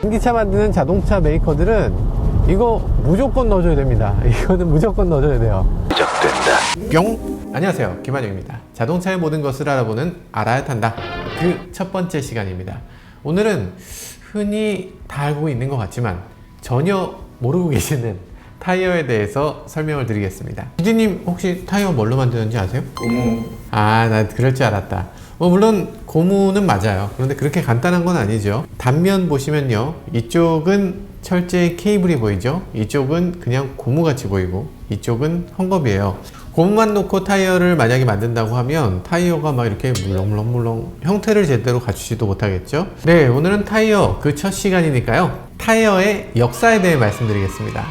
전기차 만드는 자동차 메이커들은 이거 무조건 넣어줘야 됩니다. 이거는 무조건 넣어줘야 돼요. 시작된다. 뿅! 안녕하세요, 김한영입니다. 자동차의 모든 것을 알아보는 알아야 탄다, 그 첫 번째 시간입니다. 오늘은 흔히 다 알고 있는 것 같지만 전혀 모르고 계시는 타이어에 대해서 설명을 드리겠습니다. PD님 혹시 타이어 뭘로 만드는지 아세요? 고무. 나 그럴 줄 알았다. 물론 고무는 맞아요. 그런데 그렇게 간단한 건 아니죠. 단면 보시면요, 이쪽은 철제 케이블이 보이죠? 이쪽은 그냥 고무같이 보이고 이쪽은 헝겊이에요. 고무만 놓고 타이어를 만약에 만든다고 하면 타이어가 막 이렇게 물렁물렁 형태를 제대로 갖추지도 못하겠죠. 네, 오늘은 타이어 그 첫 시간이니까요, 타이어의 역사에 대해 말씀드리겠습니다.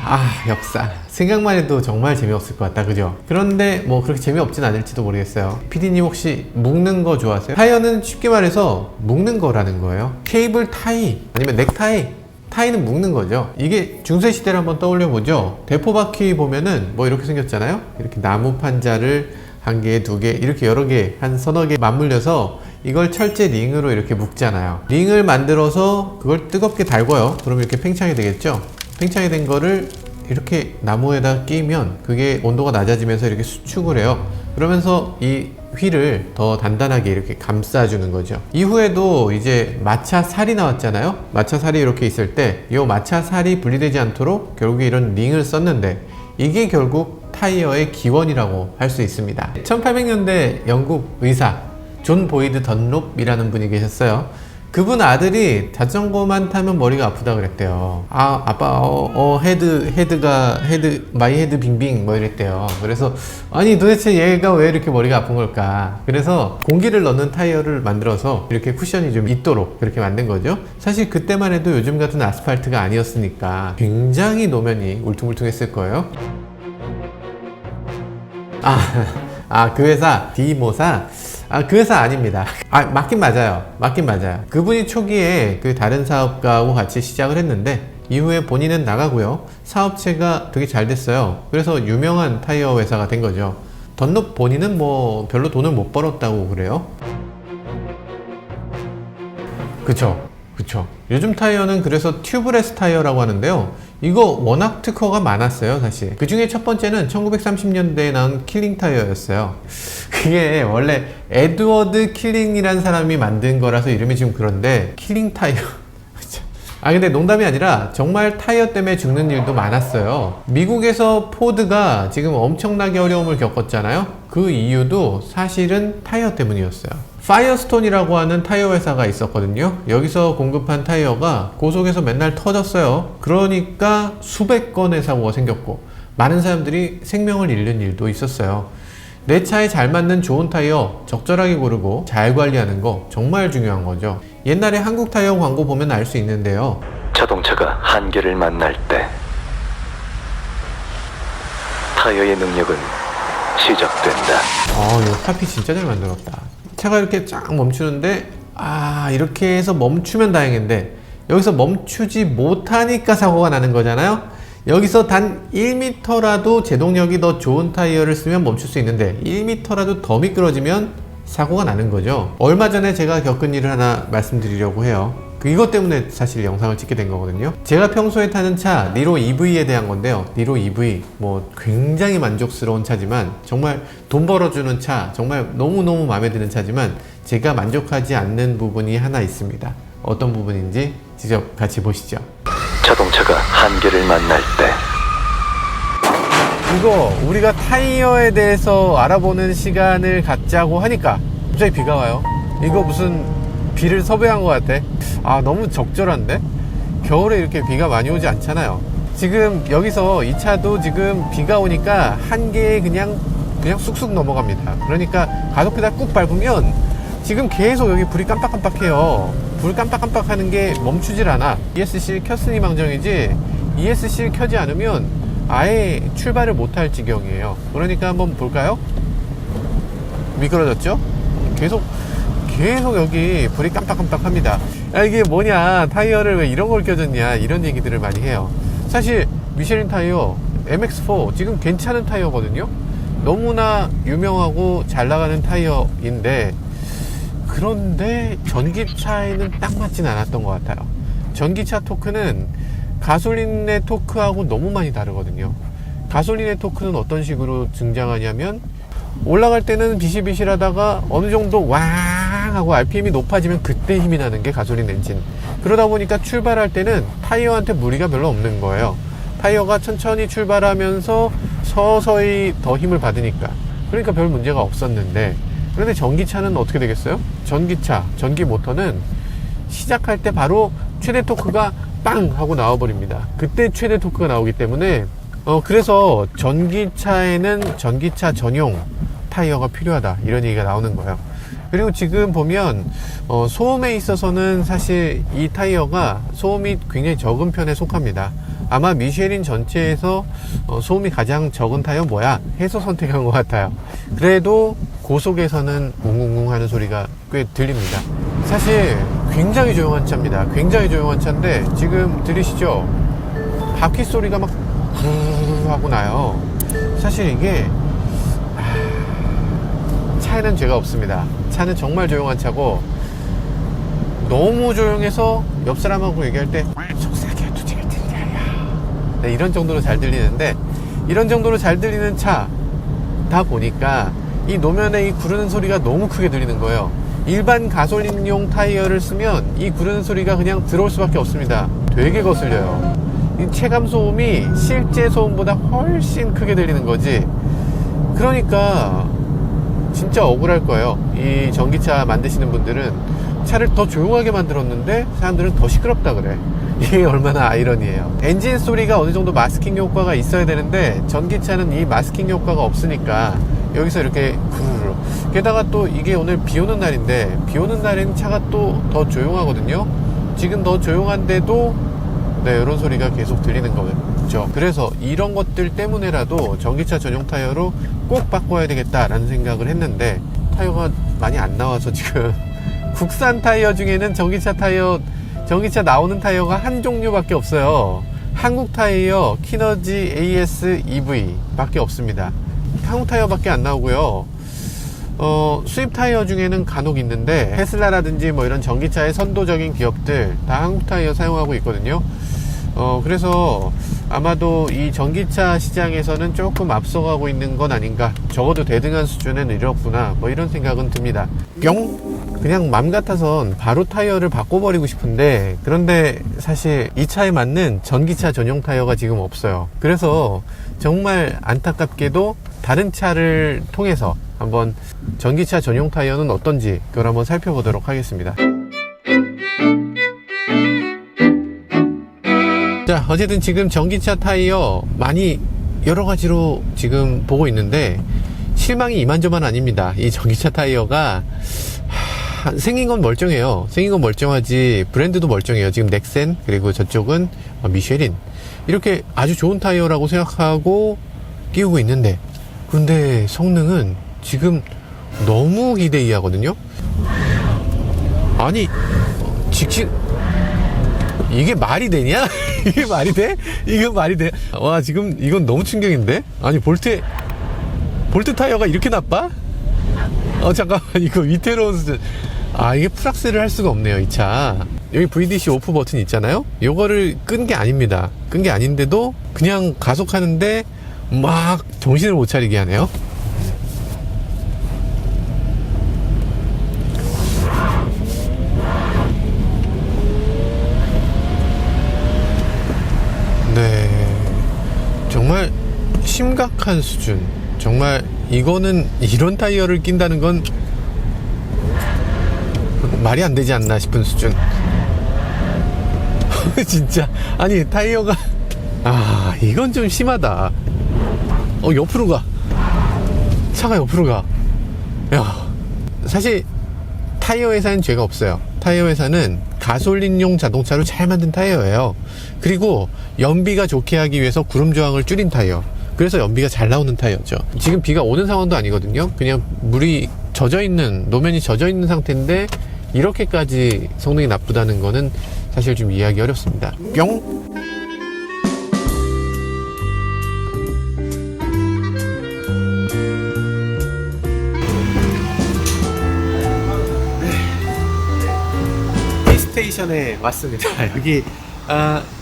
역사 생각만 해도 정말 재미없을 것 같다, 그죠? 그런데 뭐 그렇게 재미없진 않을지도 모르겠어요. PD님 혹시 묶는 거 좋아하세요? 타이어는 쉽게 말해서 묶는 거라는 거예요. 케이블 타이 아니면 넥타이, 타이는 묶는 거죠. 이게 중세시대를 한번 떠올려 보죠. 대포바퀴 보면은 뭐 이렇게 생겼잖아요. 이렇게 나무 판자를 한 개, 두 개, 이렇게 여러 개, 한 서너 개 맞물려서 이걸 철제 링으로 이렇게 묶잖아요. 링을 만들어서 그걸 뜨겁게 달궈요. 그러면 이렇게 팽창이 되겠죠. 팽창이 된 거를 이렇게 나무에다 끼면 그게 온도가 낮아지면서 이렇게 수축을 해요. 그러면서 이 휠을 더 단단하게 이렇게 감싸주는 거죠. 이후에도 이제 마차 살이 나왔잖아요. 마차 살이 이렇게 있을 때 이 마차 살이 분리되지 않도록 결국에 이런 링을 썼는데, 이게 결국 타이어의 기원이라고 할 수 있습니다. 1800년대 영국 의사 존 보이드 던롭이라는 분이 계셨어요. 그분 아들이 자전거만 타면 머리가 아프다 그랬대요. 아빠, 마이 헤드 빙빙 뭐 이랬대요. 그래서 아니 도대체 얘가 왜 이렇게 머리가 아픈 걸까? 그래서 공기를 넣는 타이어를 만들어서 이렇게 쿠션이 좀 있도록 그렇게 만든 거죠. 사실 그때만 해도 요즘 같은 아스팔트가 아니었으니까 굉장히 노면이 울퉁불퉁했을 거예요. 그 회사 디모사, 그 회사 아닙니다. 맞긴 맞아요. 그분이 초기에 그 다른 사업가하고 같이 시작을 했는데 이후에 본인은 나가고요, 사업체가 되게 잘 됐어요. 그래서 유명한 타이어 회사가 된 거죠. 던롭 본인은 뭐 별로 돈을 못 벌었다고 그래요. 그쵸. 요즘 타이어는 그래서 튜브레스 타이어라고 하는데요, 이거 워낙 특허가 많았어요. 사실 그 중에 첫 번째는 1930년대에 나온 킬링 타이어였어요. 그게 원래 에드워드 킬링이라는 사람이 만든 거라서 이름이 지금 그런데, 킬링 타이어 근데 농담이 아니라 정말 타이어 때문에 죽는 일도 많았어요. 미국에서 포드가 지금 엄청나게 어려움을 겪었잖아요. 그 이유도 사실은 타이어 때문이었어요. 파이어스톤이라고 하는 타이어 회사가 있었거든요. 여기서 공급한 타이어가 고속에서 맨날 터졌어요. 그러니까 수백 건의 사고가 생겼고 많은 사람들이 생명을 잃는 일도 있었어요. 내 차에 잘 맞는 좋은 타이어 적절하게 고르고 잘 관리하는 거 정말 중요한 거죠. 옛날에 한국 타이어 광고 보면 알 수 있는데요, 자동차가 한계를 만날 때 타이어의 능력은 시작된다. 이거 카피 진짜 잘 만들었다. 차가 이렇게 쫙 멈추는데 이렇게 해서 멈추면 다행인데 여기서 멈추지 못하니까 사고가 나는 거잖아요. 여기서 단 1m라도 제동력이 더 좋은 타이어를 쓰면 멈출 수 있는데 1m라도 더 미끄러지면 사고가 나는 거죠. 얼마 전에 제가 겪은 일을 하나 말씀드리려고 해요. 이것 때문에 사실 영상을 찍게 된 거거든요. 제가 평소에 타는 차 니로 EV에 대한 건데요, 니로 EV 뭐 굉장히 만족스러운 차지만, 정말 돈 벌어주는 차, 정말 너무너무 마음에 드는 차지만 제가 만족하지 않는 부분이 하나 있습니다. 어떤 부분인지 직접 같이 보시죠. 자동차가 한계를 만날 때 이거 우리가 타이어에 대해서 알아보는 시간을 갖자고 하니까 갑자기 비가 와요. 이거 무슨 비를 섭외한 것 같아. 너무 적절한데? 겨울에 이렇게 비가 많이 오지 않잖아요. 지금 여기서 이 차도 지금 비가 오니까 한계에 그냥 쑥쑥 넘어갑니다. 그러니까 가속 페달 꾹 밟으면 지금 계속 여기 불이 깜빡깜빡해요. 불 깜빡깜빡 하는 게 멈추질 않아. ESC를 켰으니 망정이지, ESC를 켜지 않으면 아예 출발을 못할 지경이에요. 그러니까 한번 볼까요? 미끄러졌죠? 계속 여기 불이 깜빡깜빡 합니다. 이게 뭐냐, 타이어를 왜 이런 걸 껴줬냐, 이런 얘기들을 많이 해요. 사실 미쉐린 타이어 MX4 지금 괜찮은 타이어거든요. 너무나 유명하고 잘 나가는 타이어인데, 그런데 전기차에는 딱 맞진 않았던 것 같아요. 전기차 토크는 가솔린의 토크하고 너무 많이 다르거든요. 가솔린의 토크는 어떤 식으로 등장하냐면 올라갈 때는 비실비실하다가 어느 정도 왕 하고 RPM이 높아지면 그때 힘이 나는 게 가솔린 엔진. 그러다 보니까 출발할 때는 타이어한테 무리가 별로 없는 거예요. 타이어가 천천히 출발하면서 서서히 더 힘을 받으니까. 그러니까 별 문제가 없었는데, 그런데 전기차는 어떻게 되겠어요? 전기차, 전기 모터는 시작할 때 바로 최대 토크가 빵 하고 나와버립니다. 그때 최대 토크가 나오기 때문에 그래서 전기차에는 전기차 전용 타이어가 필요하다, 이런 얘기가 나오는 거예요. 그리고 지금 보면 소음에 있어서는 사실 이 타이어가 소음이 굉장히 적은 편에 속합니다. 아마 미쉐린 전체에서 소음이 가장 적은 타이어 뭐야 해서 선택한 것 같아요. 그래도 고속에서는 웅웅웅 하는 소리가 꽤 들립니다. 사실 굉장히 조용한 차입니다. 굉장히 조용한 차인데 지금 들리시죠? 바퀴 소리가 막 후루루루 하고 나요. 사실 이게 차에는 죄가 없습니다. 차는 정말 조용한 차고, 너무 조용해서 옆 사람하고 얘기할 때 속삭여 두지가 들려요. 네, 이런 정도로 잘 들리는데, 이런 정도로 잘 들리는 차다 보니까 이 노면에 이 구르는 소리가 너무 크게 들리는 거예요. 일반 가솔린용 타이어를 쓰면 이 구르는 소리가 그냥 들어올 수밖에 없습니다. 되게 거슬려요. 이 체감 소음이 실제 소음보다 훨씬 크게 들리는 거지. 그러니까 진짜 억울할 거예요. 이 전기차 만드시는 분들은 차를 더 조용하게 만들었는데 사람들은 더 시끄럽다 그래. 이게 얼마나 아이러니해요. 엔진 소리가 어느 정도 마스킹 효과가 있어야 되는데 전기차는 이 마스킹 효과가 없으니까 여기서 이렇게 구르르. 게다가 또 이게 오늘 비 오는 날인데, 비 오는 날엔 차가 또 더 조용하거든요. 지금 더 조용한데도 네, 이런 소리가 계속 들리는 거죠. 그래서 이런 것들 때문에라도 전기차 전용 타이어로 꼭 바꿔야 되겠다라는 생각을 했는데, 타이어가 많이 안 나와서 지금 국산 타이어 중에는 전기차 나오는 타이어가 한 종류밖에 없어요. 한국 타이어 키너지 AS EV 밖에 없습니다. 한국 타이어밖에 안 나오고요. 수입 타이어 중에는 간혹 있는데, 테슬라라든지 뭐 이런 전기차의 선도적인 기업들 다 한국 타이어 사용하고 있거든요. 그래서 아마도 이 전기차 시장에서는 조금 앞서가고 있는 건 아닌가, 적어도 대등한 수준에 이르렀구나, 뭐 이런 생각은 듭니다. 뿅! 그냥 맘 같아선 바로 타이어를 바꿔버리고 싶은데, 그런데 사실 이 차에 맞는 전기차 전용 타이어가 지금 없어요. 그래서 정말 안타깝게도 다른 차를 통해서 한번 전기차 전용 타이어는 어떤지 그걸 한번 살펴보도록 하겠습니다. 자, 어쨌든 지금 전기차 타이어 많이 여러 가지로 지금 보고 있는데 실망이 이만저만 아닙니다. 이 전기차 타이어가 생긴 건 멀쩡해요. 생긴 건 멀쩡하지 브랜드도 멀쩡해요. 지금 넥센, 그리고 저쪽은 미쉐린, 이렇게 아주 좋은 타이어라고 생각하고 끼우고 있는데, 근데 성능은 지금 너무 기대 이하거든요. 아니 직진 이게 말이 되냐? 이게 말이 돼? 이거 말이 돼? 와, 지금 이건 너무 충격인데? 아니 볼트 타이어가 이렇게 나빠? 잠깐만, 이거 위태로운 수준. 이게 풀악셀을 할 수가 없네요, 이 차. 여기 VDC 오프 버튼 있잖아요? 요거를 끈 게 아닙니다. 끈 게 아닌데도 그냥 가속하는데 막 정신을 못 차리게 하네요. 네, 정말 심각한 수준. 정말 이거는 이런 타이어를 낀다는 건 말이 안 되지 않나 싶은 수준. 진짜 아니 타이어가 이건 좀 심하다. 옆으로 가. 차가 옆으로 가. 야, 사실 타이어 회사는 죄가 없어요. 타이어 회사는 가솔린용 자동차로 잘 만든 타이어예요. 그리고 연비가 좋게 하기 위해서 구름 저항을 줄인 타이어. 그래서 연비가 잘 나오는 타이어죠. 지금 비가 오는 상황도 아니거든요. 그냥 물이 젖어있는, 노면이 젖어있는 상태인데 이렇게까지 성능이 나쁘다는 거는 사실 좀 이해하기 어렵습니다. 뿅! 스테이션에 왔습니다. 여기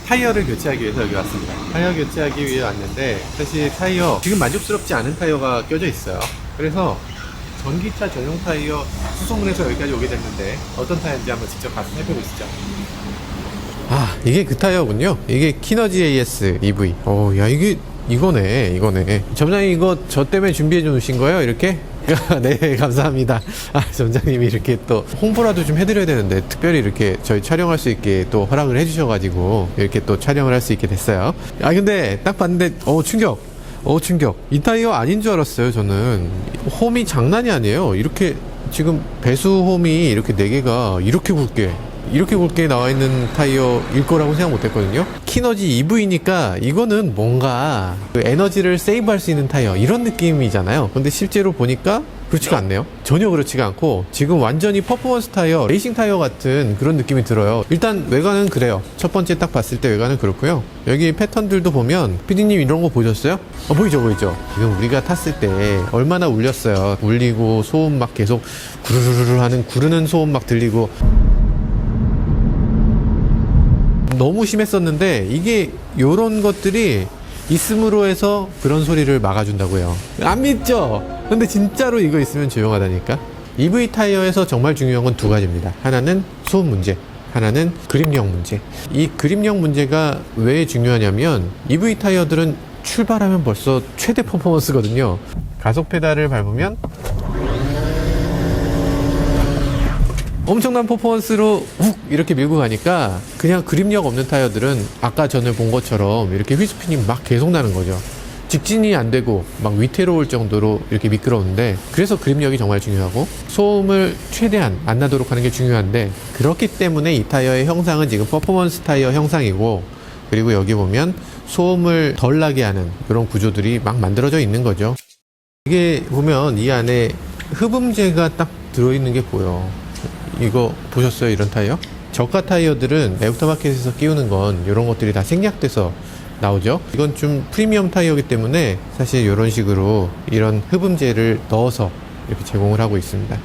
타이어를 교체하기 위해서 여기 왔습니다. 타이어 교체하기 위해 왔는데 사실 타이어 지금 만족스럽지 않은 타이어가 껴져 있어요. 그래서 전기차 전용 타이어 수송을 해서 여기까지 오게 됐는데 어떤 타이어인지 한번 직접 가서 살펴보시죠. 아, 이게 그 타이어군요. 이게 키너지 AS EV. 야, 이거네. 점장님 이거 저 때문에 준비해 주신 거예요? 이렇게? 네, 감사합니다. 점장님이 이렇게 또 홍보라도 좀 해드려야 되는데 특별히 이렇게 저희 촬영할 수 있게 또 허락을 해주셔가지고 이렇게 또 촬영을 할 수 있게 됐어요. 근데 딱 봤는데 충격. 이 타이어 아닌 줄 알았어요. 저는 홈이 장난이 아니에요. 이렇게 지금 배수 홈이 이렇게 4개가 이렇게 굵게 나와 있는 타이어일 거라고 생각 못 했거든요. 키너지 EV니까 이거는 뭔가 그 에너지를 세이브할 수 있는 타이어 이런 느낌이잖아요. 근데 실제로 보니까 그렇지가 않네요. 전혀 그렇지가 않고 지금 완전히 퍼포먼스 타이어, 레이싱 타이어 같은 그런 느낌이 들어요. 일단 외관은 그래요. 첫 번째 딱 봤을 때 외관은 그렇고요. 여기 패턴들도 보면 PD님 이런 거 보셨어요? 보이죠. 지금 우리가 탔을 때 얼마나 울렸어요. 울리고 소음 막 계속 구르르르 하는 구르는 소음 막 들리고 너무 심했었는데 이게 요런 것들이 있음으로 해서 그런 소리를 막아준다고요. 안 믿죠? 근데 진짜로 이거 있으면 조용하다니까. EV 타이어에서 정말 중요한 건 2가지입니다. 하나는 소음 문제, 하나는 그립력 문제. 이 그립력 문제가 왜 중요하냐면 EV 타이어들은 출발하면 벌써 최대 퍼포먼스거든요. 가속 페달을 밟으면 엄청난 퍼포먼스로 훅 이렇게 밀고 가니까 그냥 그립력 없는 타이어들은 아까 전에 본 것처럼 이렇게 휠스핀이 막 계속 나는 거죠. 직진이 안 되고 막 위태로울 정도로 이렇게 미끄러운데, 그래서 그립력이 정말 중요하고 소음을 최대한 안 나도록 하는 게 중요한데, 그렇기 때문에 이 타이어의 형상은 지금 퍼포먼스 타이어 형상이고, 그리고 여기 보면 소음을 덜 나게 하는 그런 구조들이 막 만들어져 있는 거죠. 이게 보면 이 안에 흡음재가 딱 들어있는 게 보여. 이거 보셨어요? 이런 타이어? 저가 타이어들은 애프터마켓에서 끼우는 건 이런 것들이 다 생략돼서 나오죠. 이건 좀 프리미엄 타이어이기 때문에 사실 이런 식으로 이런 흡음재를 넣어서 이렇게 제공을 하고 있습니다.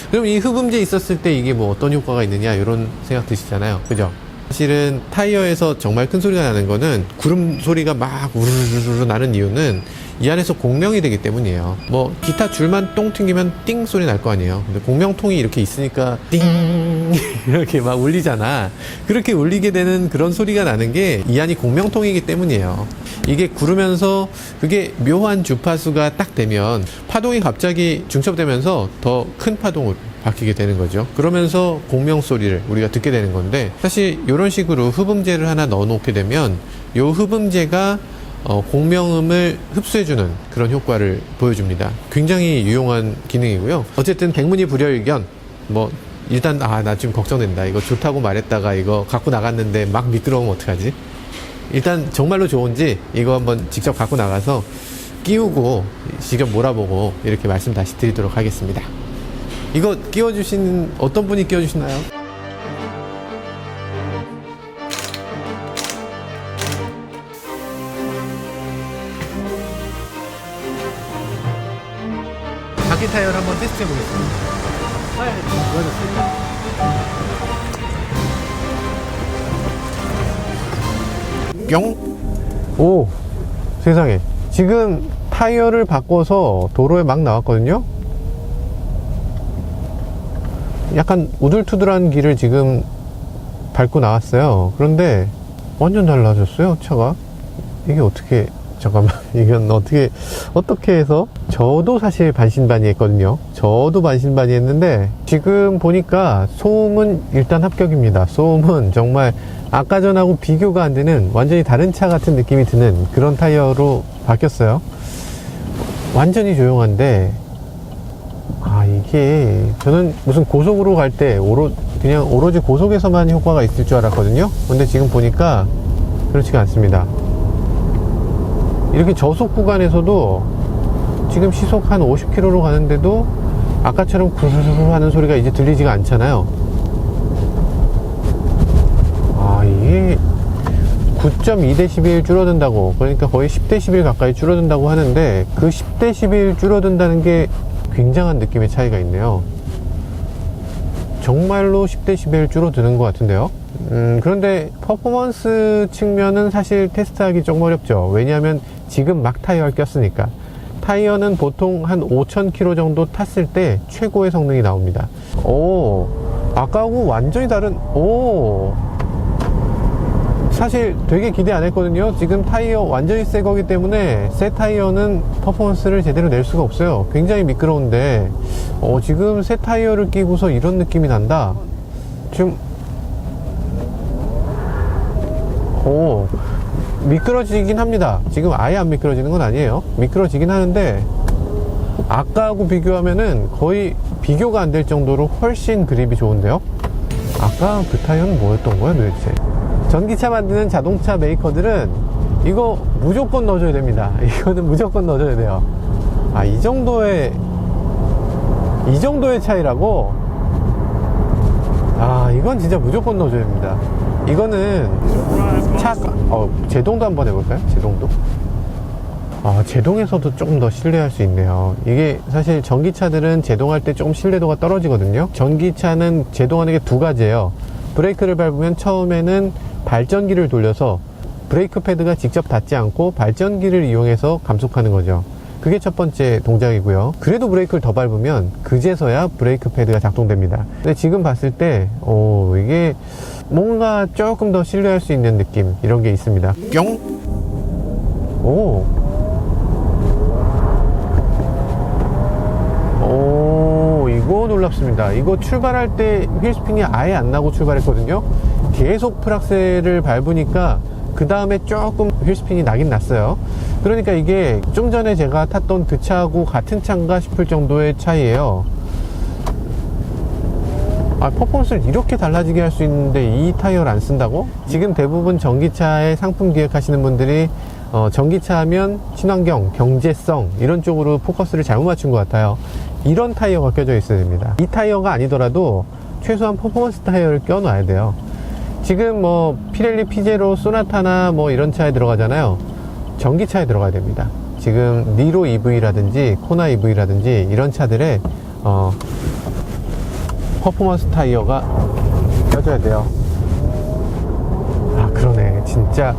그럼 이 흡음재 있었을 때 이게 뭐 어떤 효과가 있느냐 이런 생각 드시잖아요. 그죠? 사실은 타이어에서 정말 큰 소리가 나는 거는 구름 소리가 막 우르르르 나는 이유는 이 안에서 공명이 되기 때문이에요. 뭐 기타 줄만 똥 튕기면 띵 소리 날 거 아니에요. 근데 공명통이 이렇게 있으니까 띵 이렇게 막 울리잖아. 그렇게 울리게 되는 그런 소리가 나는 게 이 안이 공명통이기 때문이에요. 이게 구르면서 그게 묘한 주파수가 딱 되면 파동이 갑자기 중첩되면서 더 큰 파동으로 바뀌게 되는 거죠. 그러면서 공명 소리를 우리가 듣게 되는 건데, 사실 이런 식으로 흡음재를 하나 넣어 놓게 되면 이 흡음재가 공명음을 흡수해주는 그런 효과를 보여줍니다. 굉장히 유용한 기능이고요. 어쨌든 백문이 불여일견, 뭐 일단 나 지금 걱정된다. 이거 좋다고 말했다가 이거 갖고 나갔는데 막 미끄러우면 어떡하지? 일단 정말로 좋은지 이거 한번 직접 갖고 나가서 끼우고 직접 몰아보고 이렇게 말씀 다시 드리도록 하겠습니다. 이거 끼워주신 어떤 분이 끼워주시나요? 바퀴 타이어를 한번 테스트 해보겠습니다. 뿅! 오! 세상에. 지금 타이어를 바꿔서 도로에 막 나왔거든요? 약간 우둘투둘한 길을 지금 밟고 나왔어요. 그런데 완전 달라졌어요, 차가. 이게 어떻게, 잠깐만, 이건 어떻게 해서? 저도 사실 반신반의했거든요. 저도 반신반의했는데 지금 보니까 소음은 일단 합격입니다. 소음은 정말 아까 전하고 비교가 안 되는 완전히 다른 차 같은 느낌이 드는 그런 타이어로 바뀌었어요. 완전히 조용한데, 이게 저는 무슨 고속으로 갈 때 그냥 오로지 고속에서만 효과가 있을 줄 알았거든요. 근데 지금 보니까 그렇지가 않습니다. 이렇게 저속 구간에서도 지금 시속 한 50km로 가는데도 아까처럼 구르르르 하는 소리가 이제 들리지가 않잖아요. 이게 9.2dB 줄어든다고, 그러니까 거의 10dB 가까이 줄어든다고 하는데, 그 10dB 줄어든다는 게 굉장한 느낌의 차이가 있네요. 정말로 10dB 줄어드는 것 같은데요. 그런데 퍼포먼스 측면은 사실 테스트하기 조금 어렵죠. 왜냐하면 지금 막 타이어를 꼈으니까. 타이어는 보통 한 5,000km 정도 탔을 때 최고의 성능이 나옵니다. 오, 아까하고 완전히 다른, 오, 사실 되게 기대 안 했거든요. 지금 타이어 완전히 새 거기 때문에 새 타이어는 퍼포먼스를 제대로 낼 수가 없어요. 굉장히 미끄러운데 지금 새 타이어를 끼고서 이런 느낌이 난다. 지금 미끄러지긴 합니다. 지금 아예 안 미끄러지는 건 아니에요. 미끄러지긴 하는데 아까하고 비교하면은 거의 비교가 안 될 정도로 훨씬 그립이 좋은데요. 아까 그 타이어는 뭐였던 거야 도대체? 전기차 만드는 자동차 메이커들은 이거 무조건 넣어줘야 됩니다. 이거는 무조건 넣어줘야 돼요. 아, 이 정도의 차이라고? 아, 이건 진짜 무조건 넣어줘야 됩니다. 이거는 제동도 한번 해볼까요? 제동도? 아, 제동에서도 조금 더 신뢰할 수 있네요. 이게 사실 전기차들은 제동할 때 조금 신뢰도가 떨어지거든요. 전기차는 제동하는 게 두 가지예요. 브레이크를 밟으면 처음에는 발전기를 돌려서 브레이크 패드가 직접 닿지 않고 발전기를 이용해서 감속하는 거죠. 그게 첫 번째 동작이고요. 그래도 브레이크를 더 밟으면 그제서야 브레이크 패드가 작동됩니다. 근데 지금 봤을 때 이게 뭔가 조금 더 신뢰할 수 있는 느낌, 이런 게 있습니다. 뿅! 이거 놀랍습니다. 이거 출발할 때 휠스핀이 아예 안 나고 출발했거든요. 계속 풀악셀을 밟으니까 그 다음에 조금 휠스핀이 나긴 났어요. 그러니까 이게 좀 전에 제가 탔던 그 차하고 같은 차인가 싶을 정도의 차이예요. 퍼포먼스를 이렇게 달라지게 할 수 있는데 이 타이어를 안 쓴다고? 지금 대부분 전기차의 상품 기획하시는 분들이 전기차 하면 친환경, 경제성 이런 쪽으로 포커스를 잘못 맞춘 것 같아요. 이런 타이어가 껴져 있어야 됩니다. 이 타이어가 아니더라도 최소한 퍼포먼스 타이어를 껴놔야 돼요. 지금 피렐리 피제로 소나타나 이런 차에 들어가잖아요. 전기차에 들어가야 됩니다. 지금 니로 EV라든지 코나 EV라든지 이런 차들에 퍼포먼스 타이어가 껴줘야 돼요. 아, 그러네. 진짜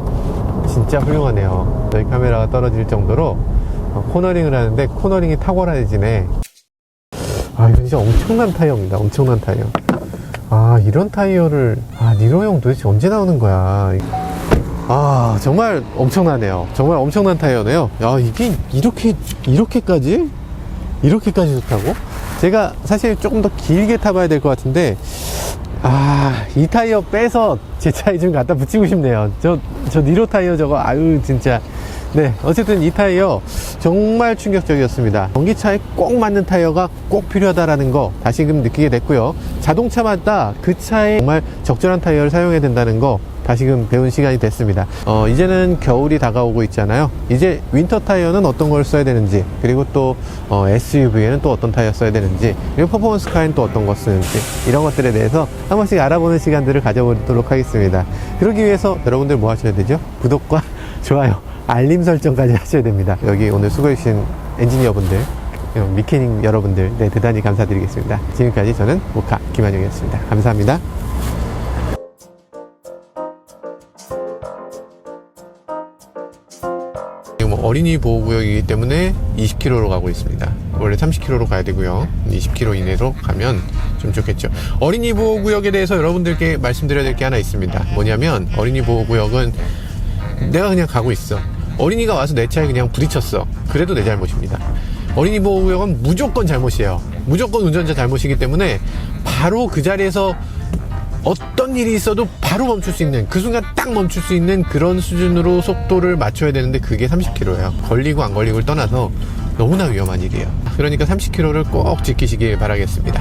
훌륭하네요. 저희 카메라가 떨어질 정도로 코너링을 하는데 코너링이 탁월해지네. 이건 진짜 엄청난 타이어입니다. 엄청난 타이어. 이런 타이어를 니로형 도대체 언제 나오는 거야? 정말 엄청나네요. 정말 엄청난 타이어네요. 이게 이렇게까지 좋다고? 제가 사실 조금 더 길게 타봐야 될 것 같은데 이 타이어 빼서 제 차에 좀 갖다 붙이고 싶네요. 저 니로 타이어 저거 진짜. 네, 어쨌든 이 타이어 정말 충격적이었습니다. 전기차에 꼭 맞는 타이어가 꼭 필요하다라는 거 다시금 느끼게 됐고요. 자동차마다 그 차에 정말 적절한 타이어를 사용해야 된다는 거 다시금 배운 시간이 됐습니다. 이제는 겨울이 다가오고 있잖아요. 이제 윈터 타이어는 어떤 걸 써야 되는지, 그리고 또 SUV에는 또 어떤 타이어 써야 되는지, 그리고 퍼포먼스 카에는 또 어떤 거 쓰는지, 이런 것들에 대해서 한 번씩 알아보는 시간들을 가져보도록 하겠습니다. 그러기 위해서 여러분들 뭐 하셔야 되죠? 구독과 좋아요, 알림 설정까지 하셔야 됩니다. 여기 오늘 수고해주신 엔지니어분들, 미케닝 여러분들, 대단히 감사드리겠습니다. 지금까지 저는 모카 김한용이었습니다. 감사합니다. 지금 어린이 보호구역이기 때문에 20km로 가고 있습니다. 원래 30km로 가야 되고요. 20km 이내로 가면 좀 좋겠죠. 어린이 보호구역에 대해서 여러분들께 말씀드려야 될 게 하나 있습니다. 뭐냐면 어린이 보호구역은 내가 그냥 가고 있어. 어린이가 와서 내 차에 그냥 부딪혔어. 그래도 내 잘못입니다. 어린이 보호구역은 무조건 잘못이에요. 무조건 운전자 잘못이기 때문에 바로 그 자리에서 어떤 일이 있어도 바로 멈출 수 있는, 그 순간 딱 멈출 수 있는 그런 수준으로 속도를 맞춰야 되는데 그게 30km예요. 걸리고 안 걸리고를 떠나서 너무나 위험한 일이에요. 그러니까 30km를 꼭 지키시길 바라겠습니다.